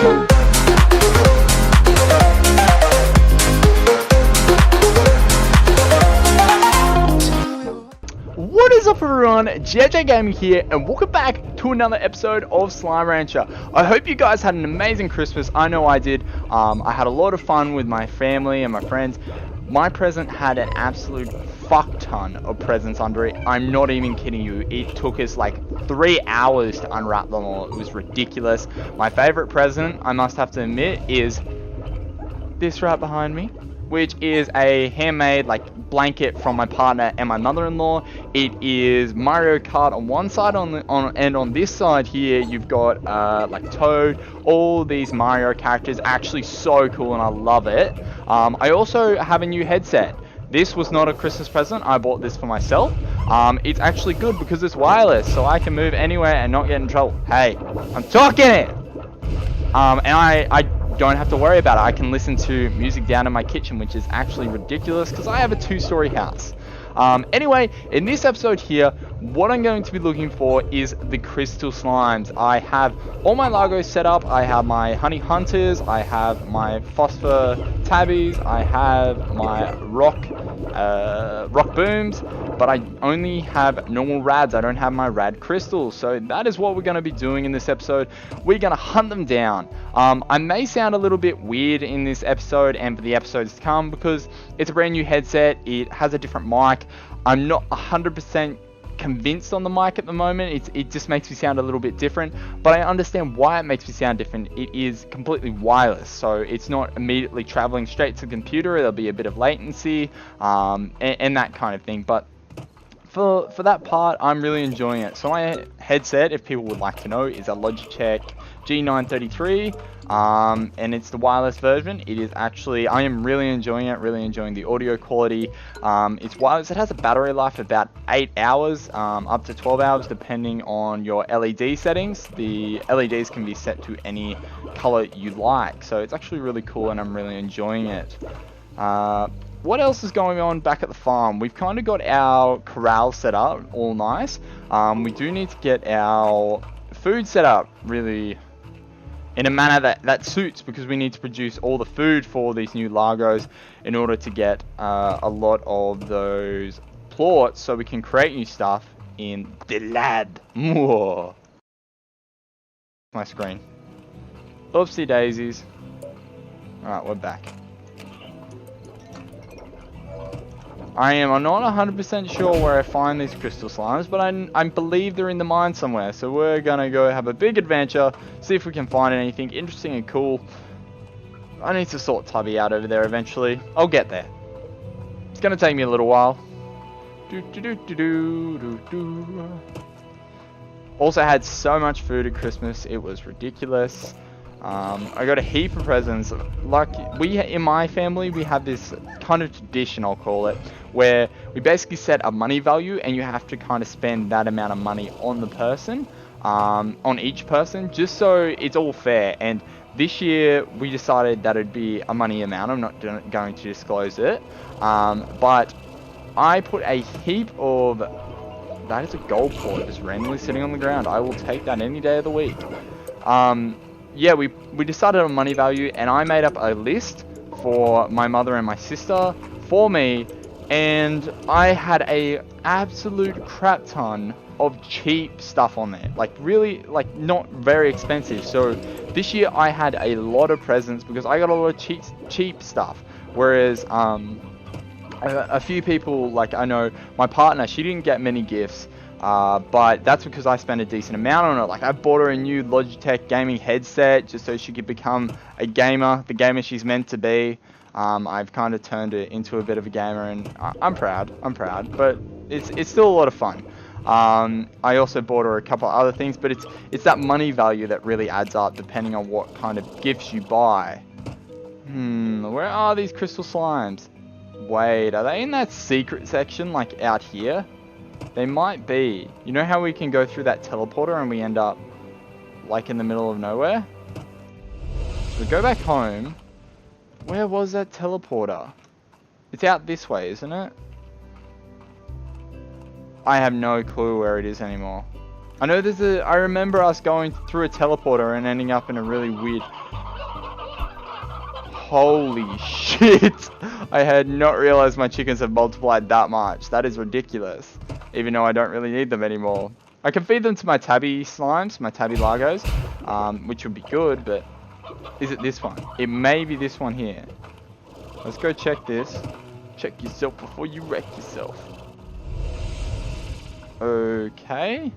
What is up everyone, JJ Gaming here, and welcome back to another episode of Slime Rancher. I hope you guys had an amazing Christmas. I know I did. I had a lot of fun with my family and my friends. My present had an absolute fuck ton of presents under it. I'm not even kidding you. It took us like 3 hours to unwrap them all. It was ridiculous. My favorite present, I must have to admit, is this right behind me, which is a handmade like blanket from my partner and my mother-in-law. It is Mario Kart on one side, on this side here you've got like Toad, all these Mario characters. Actually so cool and I love it. I also have a new headset. This was not a Christmas present, I bought this for myself. It's actually good because it's wireless, so I can move anywhere and not get in trouble. Hey, I'm talking it! And I don't have to worry about it. I can listen to music down in my kitchen, which is actually ridiculous because I have a 2-story house. Anyway, in this episode here, what I'm going to be looking for is the crystal slimes. I have all my Lagos set up. I have my honey hunters, I have my phosphor tabbies, I have my rock booms, but I only have normal rads. I don't have my rad crystals. So that is what we're going to be doing in this episode. We're going to hunt them down. I may sound a little bit weird in this episode and for the episodes to come because it's a brand new headset. It has a different mic. I'm not 100% convinced on the mic at the moment. It just makes me sound a little bit different, but I understand why it makes me sound different. It is completely wireless, so it's not immediately traveling straight to the computer. There'll be a bit of latency and that kind of thing, but for that part, I'm really enjoying it. So my headset, if people would like to know, is a Logitech G933, and it's the wireless version. It is actually, I am really enjoying it, really enjoying the audio quality. It's wireless. It has a battery life of about 8 hours, up to 12 hours, depending on your LED settings. The LEDs can be set to any color you like, so it's actually really cool, and I'm really enjoying it. What else is going on back at the farm? We've kind of got our corral set up, all nice. We do need to get our food set up really in a manner that suits, because we need to produce all the food for these new Lagos in order to get a lot of those plots so we can create new stuff in the lab. My screen. Oopsie daisies. Alright, we're back. I'm not 100% sure where I find these crystal slimes, but I believe they're in the mine somewhere. So we're gonna go have a big adventure, see if we can find anything interesting and cool. I need to sort Tubby out over there eventually. I'll get there. It's gonna take me a little while. Also had so much food at Christmas, it was ridiculous. I got a heap of presents. Like, in my family, we have this kind of tradition, I'll call it, where we basically set a money value and you have to kind of spend that amount of money on the person, on each person, just so it's all fair. And this year we decided that it'd be a money amount. I'm not going to disclose it, but I put a heap of, that is a gold plort just randomly sitting on the ground. I will take that any day of the week. Yeah, we decided on money value, and I made up a list for my mother and my sister for me, and I had a absolute crap ton of cheap stuff on there, like really, like not very expensive. So this year I had a lot of presents because I got a lot of cheap stuff, whereas a few people, like I know my partner, she didn't get many gifts. But that's because I spent a decent amount on it. Like, I bought her a new Logitech gaming headset just so she could become a gamer, the gamer she's meant to be. I've kind of turned her into a bit of a gamer, and I'm proud, but it's still a lot of fun. I also bought her a couple of other things, but it's that money value that really adds up depending on what kind of gifts you buy. Where are these crystal slimes? Wait, are they in that secret section, like out here? They might be. You know how we can go through that teleporter and we end up like in the middle of nowhere? So we go back home. Where was that teleporter? It's out this way, isn't it? I have no clue where it is anymore. I know I remember us going through a teleporter and ending up in a really weird... Holy shit! I had not realized my chickens have multiplied that much. That is ridiculous. Even though I don't really need them anymore. I can feed them to my tabby slimes, my tabby largos, which would be good, but is it this one? It may be this one here. Let's go check this. Check yourself before you wreck yourself. Okay.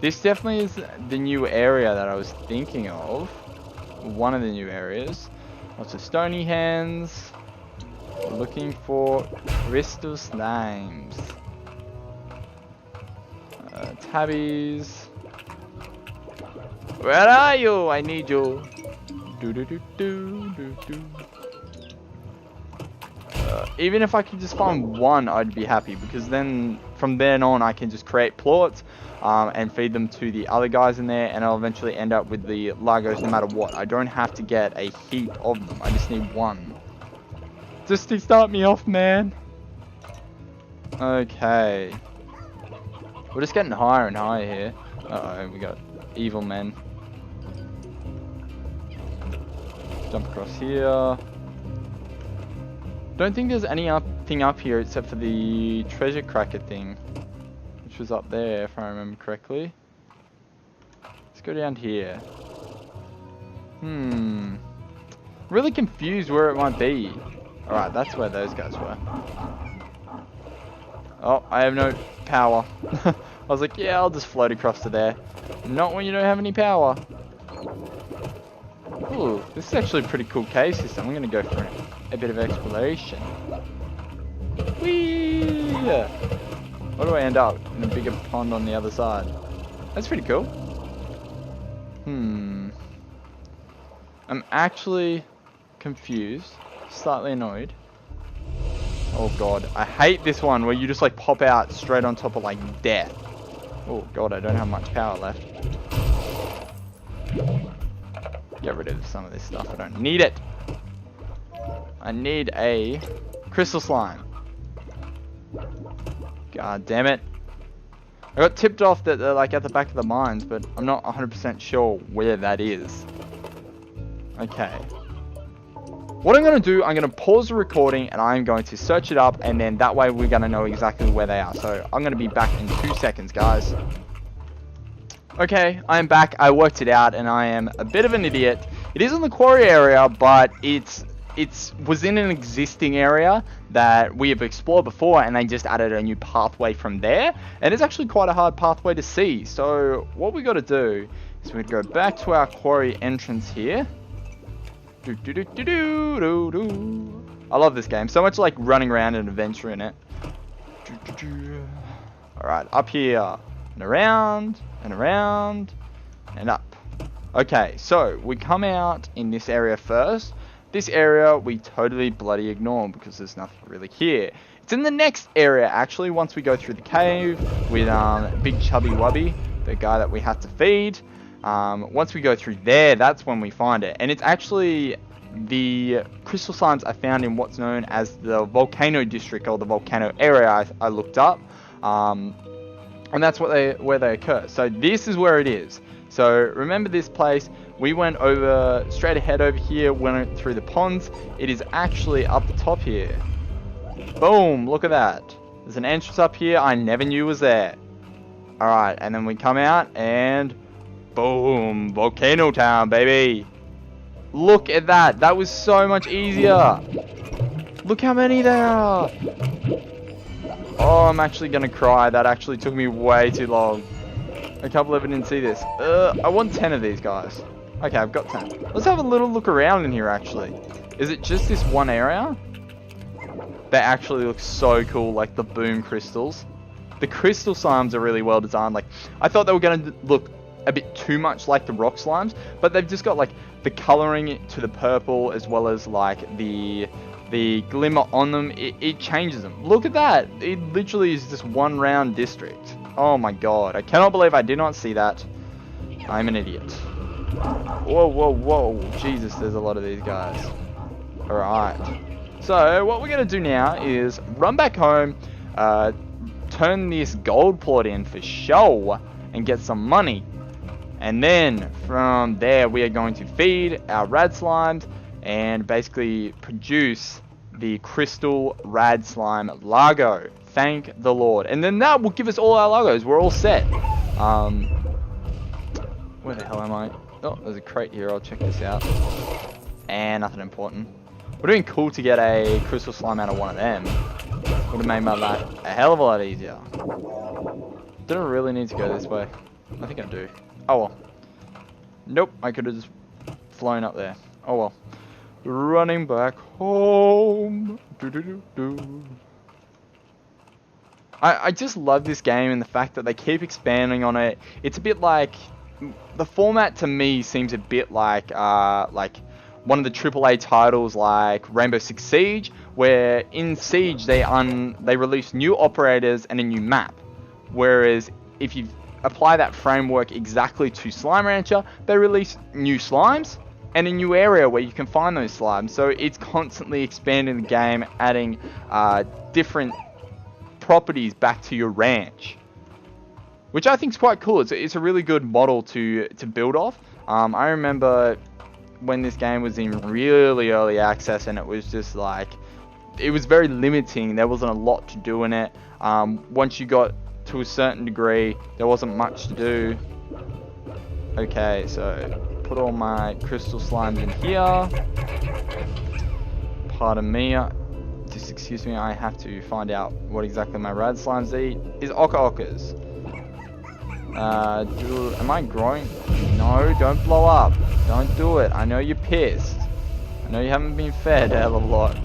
This definitely is the new area that I was thinking of. One of the new areas. Lots of stony hands. Looking for crystal slimes. Tabbies. Where are you? I need you. Even if I could just find one, I'd be happy, because then from then on I can just create plorts and feed them to the other guys in there, and I'll eventually end up with the Largos no matter what. I don't have to get a heap of them. I just need one. Just to start me off, man. Okay. We're just getting higher and higher here. Uh-oh, we got evil men. Jump across here. Don't think there's anything up here except for the treasure cracker thing, which was up there if I remember correctly. Let's go down here. Really confused where it might be. Alright, that's where those guys were. Oh, I have no power. I was like, yeah, I'll just float across to there. Not when you don't have any power. Ooh, this is actually a pretty cool cave system. I'm going to go for a bit of exploration. Whee! Where do I end up? In a bigger pond on the other side. That's pretty cool. I'm actually confused. Slightly annoyed. Oh god, I hate this one where you just like pop out straight on top of like death. Oh god, I don't have much power left. Get rid of some of this stuff, I don't need it. I need a crystal slime. God damn it. I got tipped off that they're like at the back of the mines, but I'm not 100% sure where that is. Okay. What I'm going to do, I'm going to pause the recording and I'm going to search it up, and then that way we're going to know exactly where they are. So I'm going to be back in 2 seconds, guys. Okay, I am back. I worked it out and I am a bit of an idiot. It is in the quarry area, but it was in an existing area that we have explored before, and they just added a new pathway from there. And it's actually quite a hard pathway to see. So what we got to do is we go back to our quarry entrance here. I love this game. So much like running around and adventure in it. Alright, up here. And around. And around. And up. Okay, so we come out in this area first. This area we totally bloody ignore because there's nothing really here. It's in the next area actually, once we go through the cave with Big Chubby Wubby, the guy that we had to feed. Once we go through there, that's when we find it. And it's actually the crystal slimes I found in what's known as the volcano district, or the volcano area I looked up. And that's where they occur. So this is where it is. So remember this place. We went over straight ahead over here, went through the ponds. It is actually up the top here. Boom, look at that. There's an entrance up here I never knew was there. Alright, and then we come out and boom, Volcano Town, baby. Look at that. That was so much easier. Look how many there are. Oh, I'm actually going to cry. That actually took me way too long. I can't believe I didn't see this. I want 10 of these guys. Okay, I've got 10. Let's have a little look around in here, actually. Is it just this one area? They actually look so cool, like the boom crystals. The crystal slimes are really well designed. Like, I thought they were going to look a bit too much like the rock slimes, but they've just got like the coloring to the purple, as well as like the glimmer on them. It changes them. Look at that. It literally is just one round district. Oh my god, I cannot believe I did not see that. I'm an idiot. Whoa, whoa, whoa. Jesus, there's a lot of these guys. Alright. So, what we're going to do now is run back home, turn turn this gold plot in for show and get some money. And then from there we are going to feed our rad slimes and basically produce the crystal rad slime Largo. Thank the Lord. And then that will give us all our Largos. We're all set. Where the hell am I? Oh, there's a crate here. I'll check this out. And nothing important. We're doing cool to get a crystal slime out of one of them. Would have made my life a hell of a lot easier. Didn't really need to go this way. I think I do. Oh well. Nope, I could have just flown up there. Oh well. Running back home. I just love this game and the fact that they keep expanding on it. It's a bit like, the format to me seems a bit like one of the AAA titles like Rainbow Six Siege, where in Siege they release new operators and a new map. Whereas if you apply that framework exactly to Slime Rancher, they release new slimes and a new area where you can find those slimes. So it's constantly expanding the game, adding different properties back to your ranch, which I think is quite cool. It's a really good model to build off. I remember when this game was in really early access and it was just like, it was very limiting. There wasn't a lot to do in it. Once you got to a certain degree, there wasn't much to do. Okay, so put all my crystal slimes in here. Pardon me, just excuse me, I have to find out what exactly my rad slimes eat. Is Oka Okas. Am I growing? No, don't blow up. Don't do it. I know you're pissed. I know you haven't been fed a hell of a lot.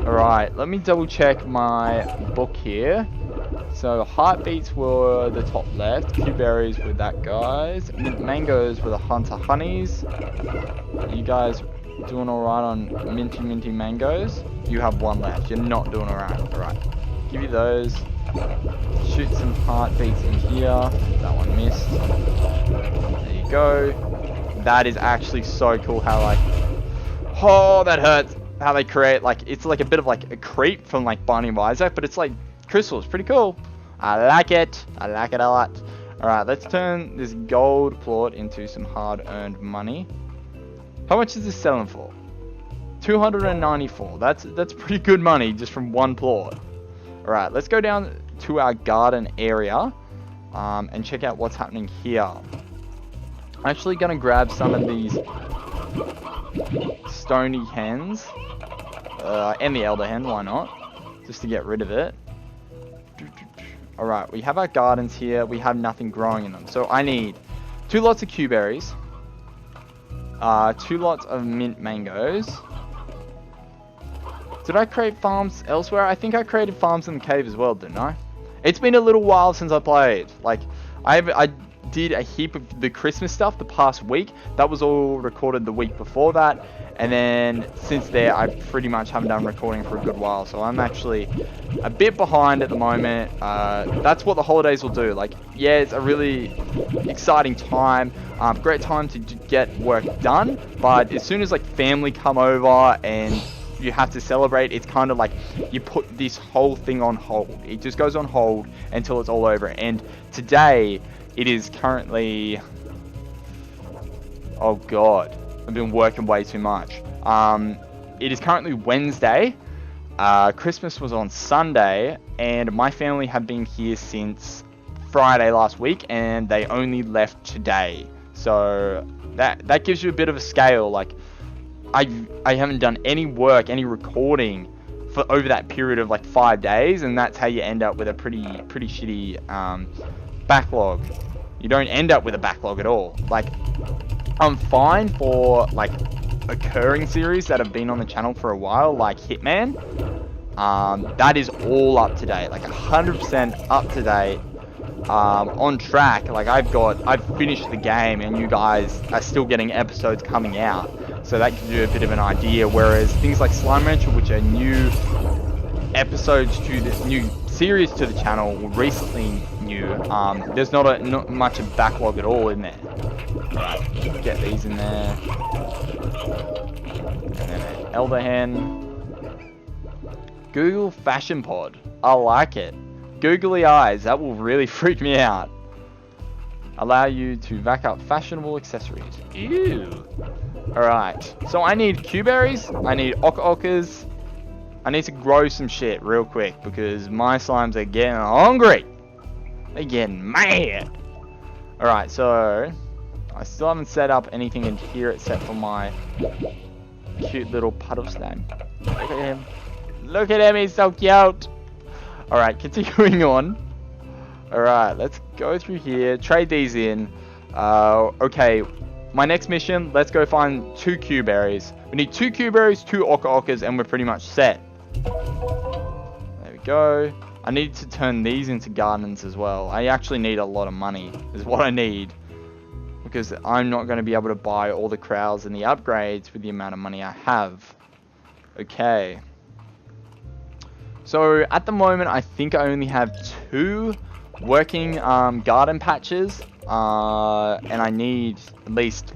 Alright, let me double check my book here. So heartbeats were the top left, Q-berries were that guys, mint mangoes were the hunter honeys. You guys doing alright on minty mangoes? You have one left, you're not doing alright. Alright, give you those. Shoot some heartbeats in here. That one missed. There you go. That is actually so cool how like, oh that hurts, how they create like, it's like a bit of like a creep from like Binding of Isaac, but it's like crystals. Pretty cool. I like it. I like it a lot. Alright, let's turn this gold plot into some hard-earned money. How much is this selling for? 294. That's pretty good money just from one plot. Alright, let's go down to our garden area and check out what's happening here. I'm actually going to grab some of these stony hens and the elder hen, why not? Just to get rid of it. Alright, we have our gardens here. We have nothing growing in them. So I need 2 lots of Q-berries, 2 lots of mint mangoes. Did I create farms elsewhere? I think I created farms in the cave as well, didn't I? It's been a little while since I played. Like, I did a heap of the Christmas stuff the past week. That was all recorded the week before that. And then since there, I pretty much haven't done recording for a good while. So I'm actually a bit behind at the moment. That's what the holidays will do. Like, yeah, it's a really exciting time. Great time to get work done. But as soon as like family come over and you have to celebrate, it's kind of like you put this whole thing on hold. It just goes on hold until it's all over. And today it is currently, oh god, I've been working way too much. It is currently Wednesday. Christmas was on Sunday, and my family have been here since Friday last week, and they only left today. So that gives you a bit of a scale. Like, I haven't done any work, any recording for over that period of like 5 days, and that's how you end up with a pretty shitty backlog. You don't end up with a backlog at all. Like, I'm fine for like occurring series that have been on the channel for a while, like Hitman. That is all up to date, like 100% up to date, on track. Like I've finished the game, and you guys are still getting episodes coming out. So that gives you a bit of an idea. Whereas things like Slime Rancher, which are new episodes to the new series to the channel, recently new, there's not much of backlog at all in there. Right, get these in there. And then an elder hen. Google Fashion Pod. I like it. googly eyes. That will really freak me out. Allow you to vac up fashionable accessories. Ew. Alright. So I need Q-berries. I need oka-okas. I need to grow some shit real quick because my slimes are getting hungry. They're getting mad. Alright, so I still haven't set up anything in here except for my cute little puddle slime. Look at him. Look at him, he's so cute. Alright, continuing on. Alright, let's go through here. Trade these in. Okay, my next mission, let's go find 2 Q-berries. We need 2 Q-berries, 2 oka-okas, and we're pretty much set. There we go. I need to turn these into gardens as well. I actually need a lot of money, is what I need. Because I'm not going to be able to buy all the crowds and the upgrades with the amount of money I have. Okay. So, at the moment, I think I only have 2 working garden patches. And I need at least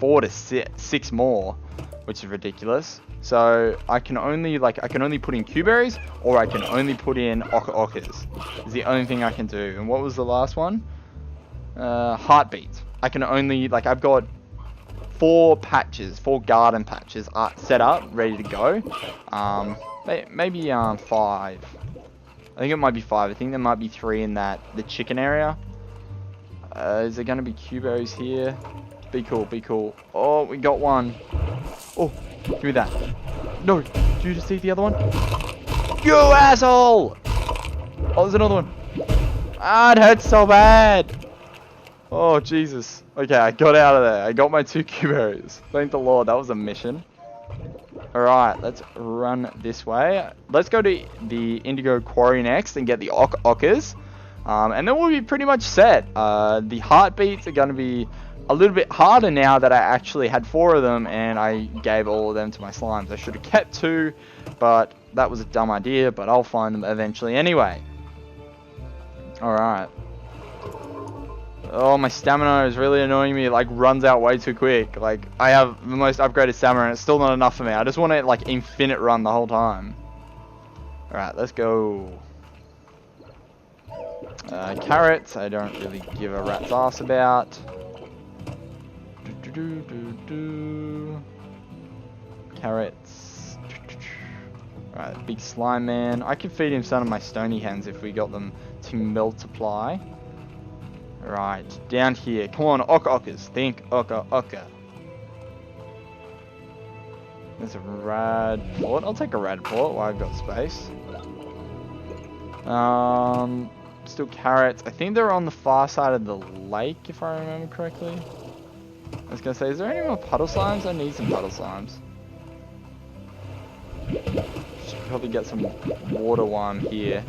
4 to 6 more, which is ridiculous. So I can only put in Q-berries, or I can only put in oka-okas. Is the only thing I can do. And what was the last one? Heartbeats. I can only, I've got 4 patches, 4 garden patches set up, ready to go. Maybe 5. I think it might be 5. I think there might be 3 in the chicken area. Is there gonna be Q-berries here? Be cool, be cool. Oh, we got one. Oh, give me that. No, did you just see the other one? You asshole! Oh, there's another one. Ah, it hurts so bad. Oh, Jesus. Okay, I got out of there. I got my 2 Q-berries. Thank the Lord, that was a mission. Alright, let's run this way. Let's go to the Indigo Quarry next and get the oka-okas. And then we'll be pretty much set. The heartbeats are going to be a little bit harder now that I actually had 4 of them and I gave all of them to my slimes. I should have kept 2, but that was a dumb idea, but I'll find them eventually anyway. Alright. Oh, my stamina is really annoying me. It runs out way too quick. I have the most upgraded stamina and it's still not enough for me. I just want to infinite run the whole time. Alright, let's go. Carrots, I don't really give a rat's ass about. Carrots. Alright, big slime man. I could feed him some of my stony hens if we got them to multiply. Right, down here. Come on, oka-okas. Think oka-oka. There's a rad port. I'll take a rad port while I've got space. Still carrots. I think they're on the far side of the lake, if I remember correctly. I was gonna say, is there any more puddle slimes? I need some puddle slimes. Should probably get some water while I'm here.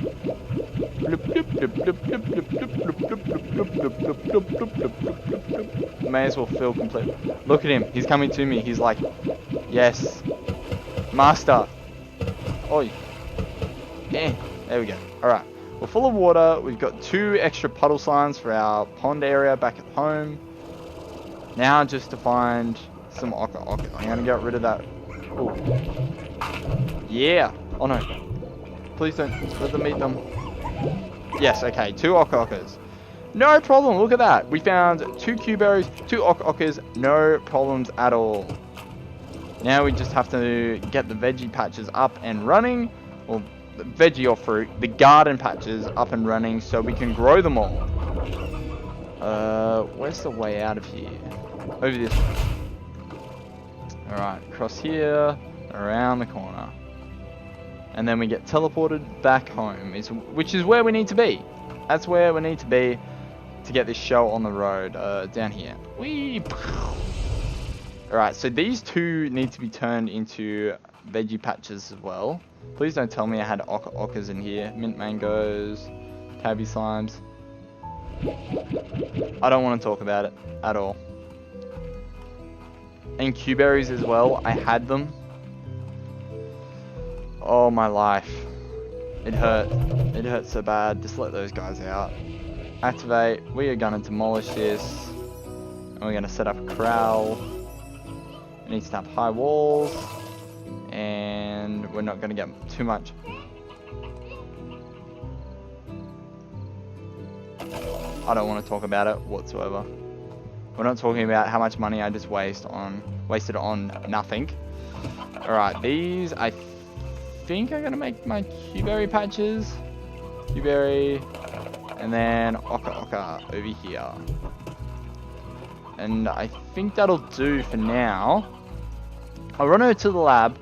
May as well fill complete. Look at him. He's coming to me. He's like, yes, master. Oi. There we go. Alright. We're full of water. We've got 2 extra puddle slimes for our pond area back at home. Now just to find some oka-oka. I'm going to get rid of that. Ooh. Yeah. Oh no. Please don't let them eat them. Yes, okay. 2 oka-okas. No problem. Look at that. We found 2 Q-berries, 2 oka-okas. No problems at all. Now we just have to get the veggie patches up and running. Well, the veggie or fruit. The garden patches up and running so we can grow them all. Where's the way out of here? Over this way. Alright, across here, around the corner. And then we get teleported back home, which is where we need to be. That's where we need to be to get this show on the road, down here. Whee! Alright, so these 2 need to be turned into veggie patches as well. Please don't tell me I had oka-okas in here. Mint mangoes, tabby slimes. I don't want to talk about it at all. And Q-berries as well. I had them. Oh, my life. It hurt. It hurt so bad. Just let those guys out. Activate. We are going to demolish this. And we're going to set up a corral. We need to have high walls. And we're not going to get too much. I don't want to talk about it whatsoever. We're not talking about how much money I just wasted on nothing. Alright, these I think I'm gonna make my Q-berry patches. Q-berry, and then Oka over here. And I think that'll do for now. I'll run over to the lab,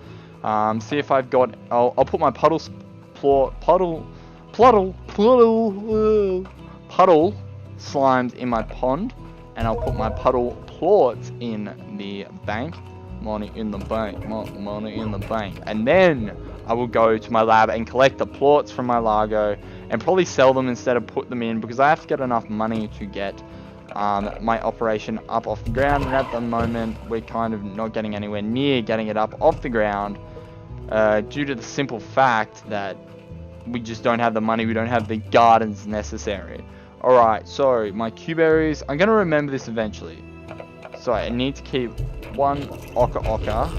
see if I've got. I'll put my puddle slimes in my pond, and I'll put my puddle plorts in the bank. Money in the bank, money in the bank. And then I will go to my lab and collect the plorts from my Largo and probably sell them instead of put them in, because I have to get enough money to get my operation up off the ground. And at the moment we're kind of not getting anywhere near getting it up off the ground, due to the simple fact that we just don't have the money, we don't have the gardens necessary. Alright, so my Q-berries, I'm going to remember this eventually. So I need to keep one Oka.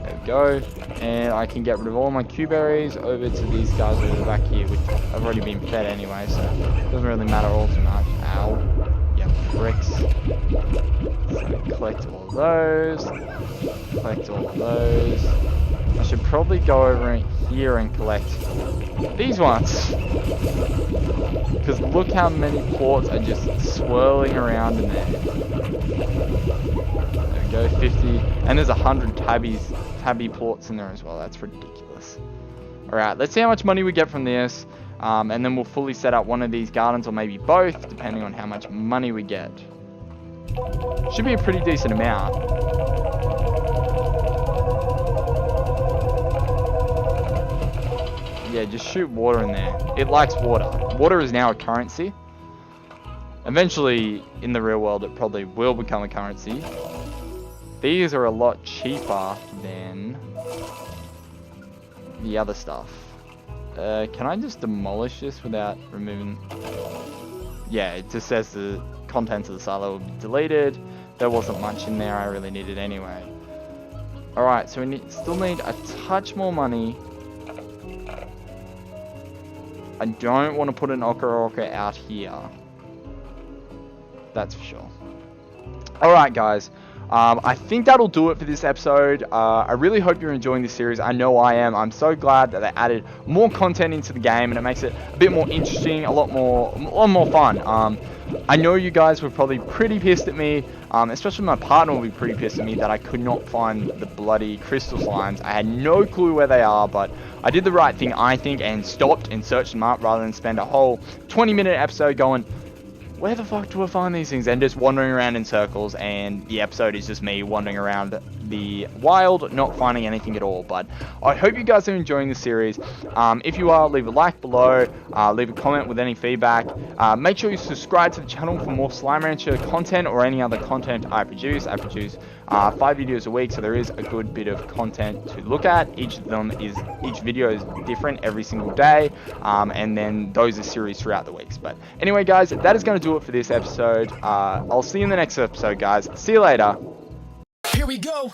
There we go. And I can get rid of all my Q-berries over to these guys over back here, which have already been fed anyway, so it doesn't really matter all too much. Ow. Yeah, bricks. So collect all of those. Collect all of those. I should probably go over here and collect these ones. Because look how many plorts are just swirling around in there. There we go, 50. And there's 100 tabby plorts in there as well. That's ridiculous. Alright, let's see how much money we get from this. And then we'll fully set up one of these gardens, or maybe both, depending on how much money we get. Should be a pretty decent amount. Yeah, just shoot water in there. It likes water. Water is now a currency. Eventually, in the real world, it probably will become a currency. These are a lot cheaper than the other stuff. Can I just demolish this without removing... Yeah, it just says the contents of the silo will be deleted. There wasn't much in there I really needed anyway. Alright, so we still need a touch more money. I don't want to put an Oka out here. That's for sure. Alright guys, I think that'll do it for this episode. I really hope you're enjoying this series. I know I am. I'm so glad that they added more content into the game, and it makes it a bit more interesting, a lot more fun. I know you guys were probably pretty pissed at me, especially my partner will be pretty pissed at me that I could not find the bloody crystal slimes. I had no clue where they are, but I did the right thing, I think, and stopped and searched them up rather than spend a whole 20-minute episode going, where the fuck do I find these things? And just wandering around in circles, and the episode is just me wandering around the wild, not finding anything at all. But I hope you guys are enjoying the series. If you are, leave a like below, leave a comment with any feedback. Make sure you subscribe to the channel for more Slime Rancher content or any other content I produce. I produce 5 videos a week, so there is a good bit of content to look at. Each video is different every single day, and then those are series throughout the weeks. But anyway guys, that is going to do it for this episode. I'll see you in the next episode guys. See you later. Here we go.